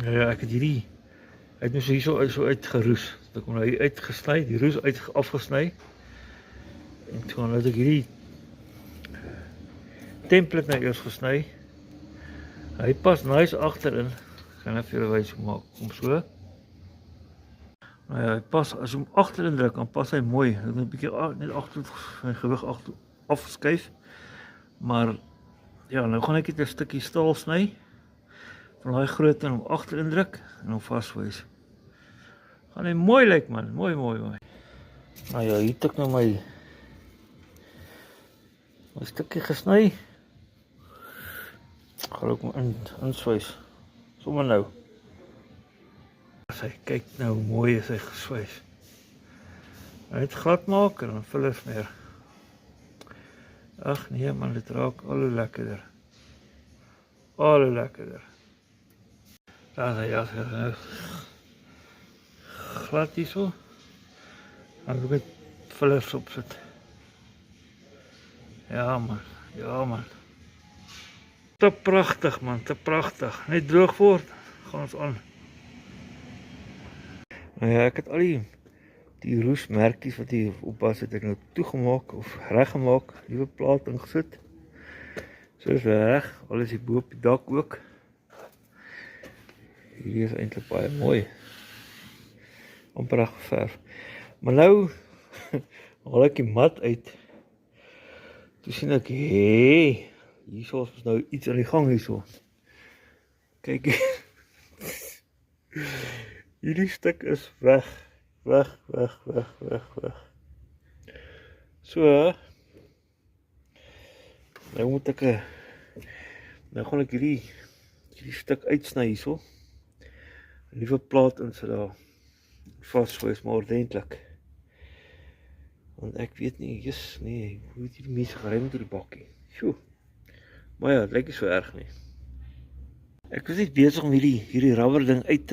Ja, ek het hierdie, hy het nou so uitgeroes. Ek hom nou hier uitgesny, die roes afgesny. En toen het ek hierdie template nou eers gesny. Hy pas nice agterin. Ek gaan net vir julle wys hoe maak hom so. Nou ja, hy pas as hom agterin druk, dan pas hy mooi. Ek moet 'n bietjie net agter sy gewig afskuif. Maar ja, nou gaan ek net 'n stukkie staal sny. Van daai grootte en hom agterin druk en hom vaswys. Gaan hy mooi lyk man, mooi. Nou ja, hier het ek nou my stukkie gesny. Gaan ek hom inswys. Sommer nou. As hy kyk nou hoe mooi is hy geswys. Net glad maak en dan vul ons meer. Ag nee man, dit raak al hoe lekkerder. Al hoe lekkerder. Daar is hy nou glad hierso. Dan moet ek vullers opsit. Ja man. Te pragtig man, te pragtig. Net droog word, gaan ons aan. Nou ja, ek het al die roesmerkies wat hier op was, het ek nou toegemaak of reggemaak, nuwe plaat ingesit. So is reg, alles hier bo op die dak ook. Hierdie is eintlik baie mooi. Amper geverf. Maar nou haal ek die mat uit. Toe sien ek, hierso is nou iets aan die gang hierso. Kyk. Hierdie stuk is weg. So. Nou moet ek nou gaan ek hierdie stuk uitsny hierso. 'n Nuwe plaat insit daar. Vaswys maar ordentlik. Want ek weet nie, nee, hoe het hierdie mense geruim deur die bakkie. Sjoe. Maar ja, dit lyk nie so erg nie. Ek was net besig om hierdie rubber ding uit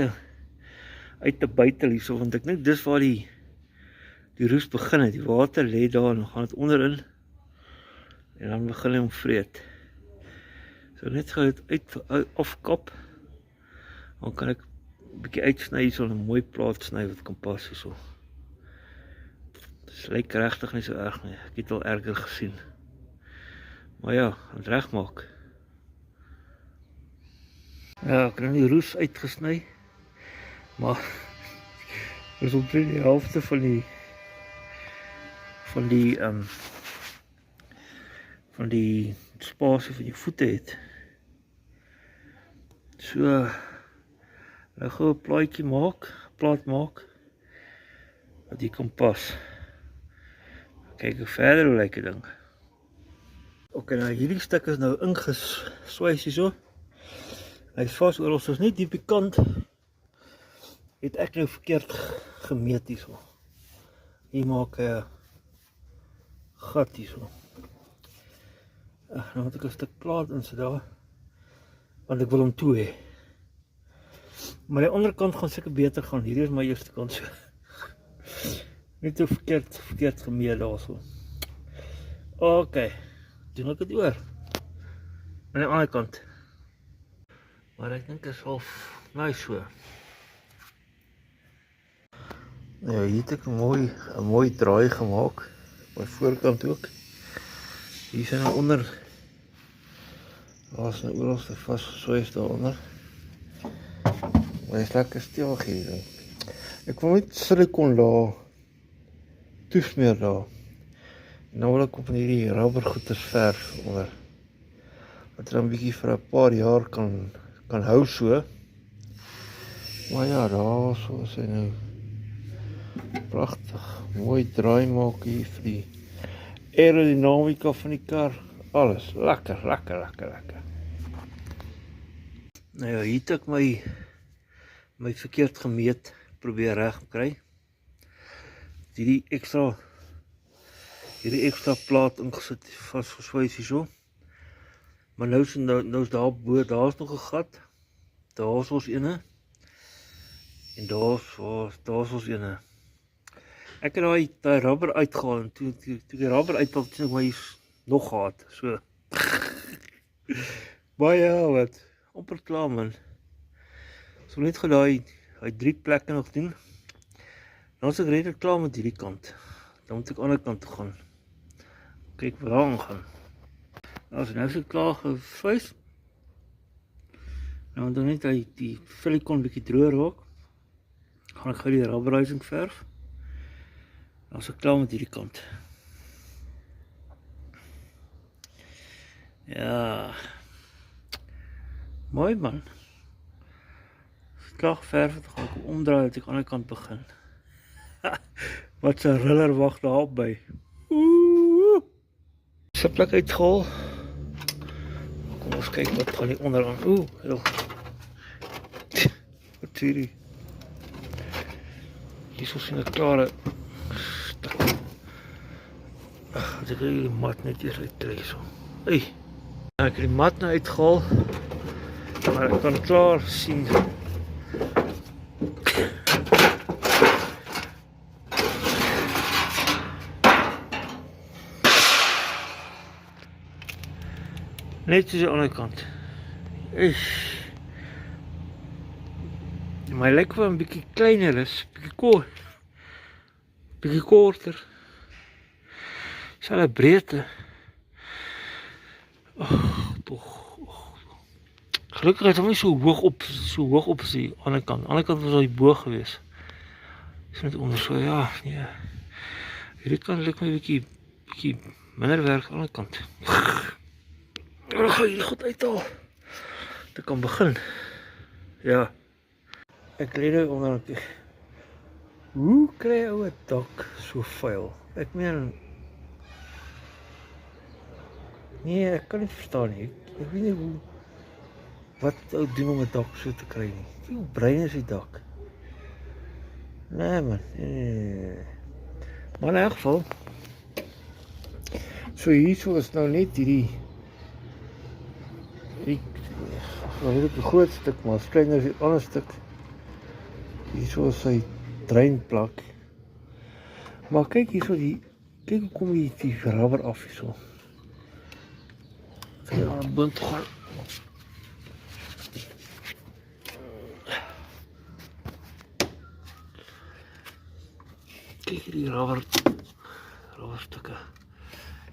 te bytel hierso, want ek dink dis waar die roes begin het. Die water lê daar en dan gaan dit onderin en dan begin hy om vreet. So net gou dit afkap. Dan kan ek 'n bietjie uitsny hierso en 'n mooi plaat sny wat kan pas hierso. Dit lyk regtig nie so erg nie. Ek het al erger gesien. Maar ja, het regmaak. Ja, ek het die roes uitgesny. Maar dit is omtrent die helfte van die spasie van die voete het. So nou gou 'n plaat maak wat jy kan pas. Kyk hoe verder hoe lyk die ding. Ok, nou hierdie stuk is nou ingeswys hierso. Hy is vas oral, soos net die kant het ek nou verkeerd gemeet hierso. Hier maak 'n gat hierso. Nou moet ek 'n stuk plaat insit daar, want ek wil hom toe hê. Maar die ander kant gaan seker beter gaan. Hierdie is my eerste kant so. Net so verkeerd gemeet daarso. Ok, doen ek dit oor. Aan die ander kant. Maar ek dink dit is half nice so. Nou, hier het ek 'n mooi draai gemaak. Op die voorkant ook. Hier zijn nou onder. Daar is nou oral vasgeswys daaronder. Maar hy is lekker stil hier. Ek wil net silikon daar toesmeer daar. Nou wil ek op hierdie rubbergoeders verf onder. Wat dan 'n bietjie vir 'n paar jaar kan hou so. Maar ja, daar so is hy nou. Pragtig. Mooi draai maak hier vir die aerodynamika van die kar. Alles lekker. Nou ja, hier het ek my verkeerd gemeet probeer reg kry. Hierdie ekstra plaat ingesit, vasgeswys hierso. Maar nou is daar's nog 'n gat. Daar's ons ene. En daar's ons ene. Ek het daai rubber uitgehaal en toe die rubber uithaal, sien ek maar hier's nog gat. So. Maar ja, wat amper klaar man. So net gou daai 3 plekke nog doen. Dan is ek redelik klaar met hierdie kant. Dan moet ek aan die ander kant toe gaan. Kyk waar aan gaan. Nou is ek klaar gevries. Nou dan net die silikon bietjie droog raak. Gaan ek gou die rubberizing verf. Dan is ek klaar met hierdie kant. Ja. Mooi man. As ek klaar geverf het, gaan ek omdraai dat ek aan die ander kant begin. Wat so 'n riller wag daar by. Siplik uitgehaal. Kom ons kyk wat gaan hier onderaan. Heel. Wat hierdie. Hier so sien ek klare stuk. As ek die mat net eers uittrek so. Hey. Ek het die mat nou uitgehaal. Maar ek kan klaar sien. Net soos aan die ander kant. My lyk wel 'n bietjie kleiner is, bietjie korter. Selfe breedte. Gelukkig is hom nie so hoog op as die ander kant. Aan die ander kant was hy bo gewees. Is net onder so, ja, nee. Hierdie kant lyk my bietjie minder werk aan die ander kant. Dan gaan hierdie goed uithaal. Dit kan begin. Ja. Ek lê nou onder. Hoe kry ou 'n dak so vuil? Ek meen nee, ek kan nie verstaan nie. Ek weet nie hoe wat ou doen om 'n dak so te kry nie. Hoe brein is die dak? Nee man. Nee. Maar in elk geval. So hierso is nou net hierdie die groot stuk, maar kleiner is die ander stuk. Hierso is sy dreinplak. Maar kyk hierso kyk hoe kom die rubber af hierso. Ek gaan aan 'n punt gaan. Kyk hierdie rubber stukke.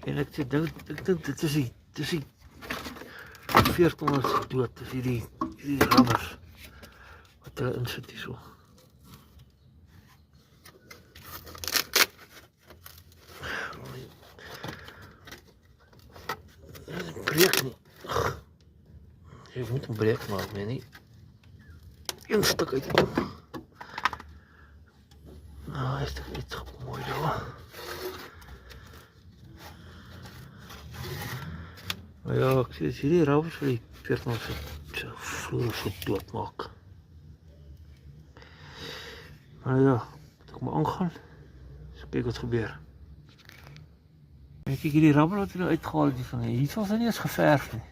En ek dink dit is die 1400 dood, dis hierdie rubber wat hulle insit hierso. Dit breek nie. Jy moet hom breek maak, nee nie. Een stuk uit. Nou, hy is toch iets mooi daar. Maar ja, ek sê, is hierdie rubbers vir die 1400 so vloer so dood maak. Maar ja, moet ek maar aangaan. So kyk wat gebeur. En kyk hierdie rubber wat hy nou uitgehaal het hiervan. Hier was hy nie eens geverf nie.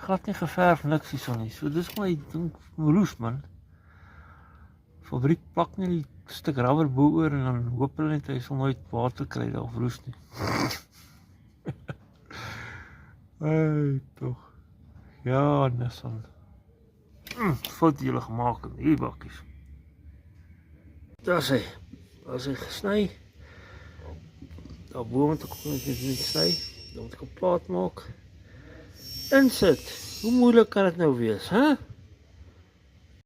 Glad nie geverf, niks hierson nie. So dis maar die roes man. Fabriek plak nie die stuk rubber bo oor en dan hoop hulle net hy sal nooit water kry daar of roes nie. Hey, toch. Ja, Nissan. Fout julle gemaak in die bakkies. Daar is hy gesny. Daar bo moet ek ook net sny. Dan moet ek 'n plaat maak. Insit. Hoe moeilik kan dit nou wees, hè?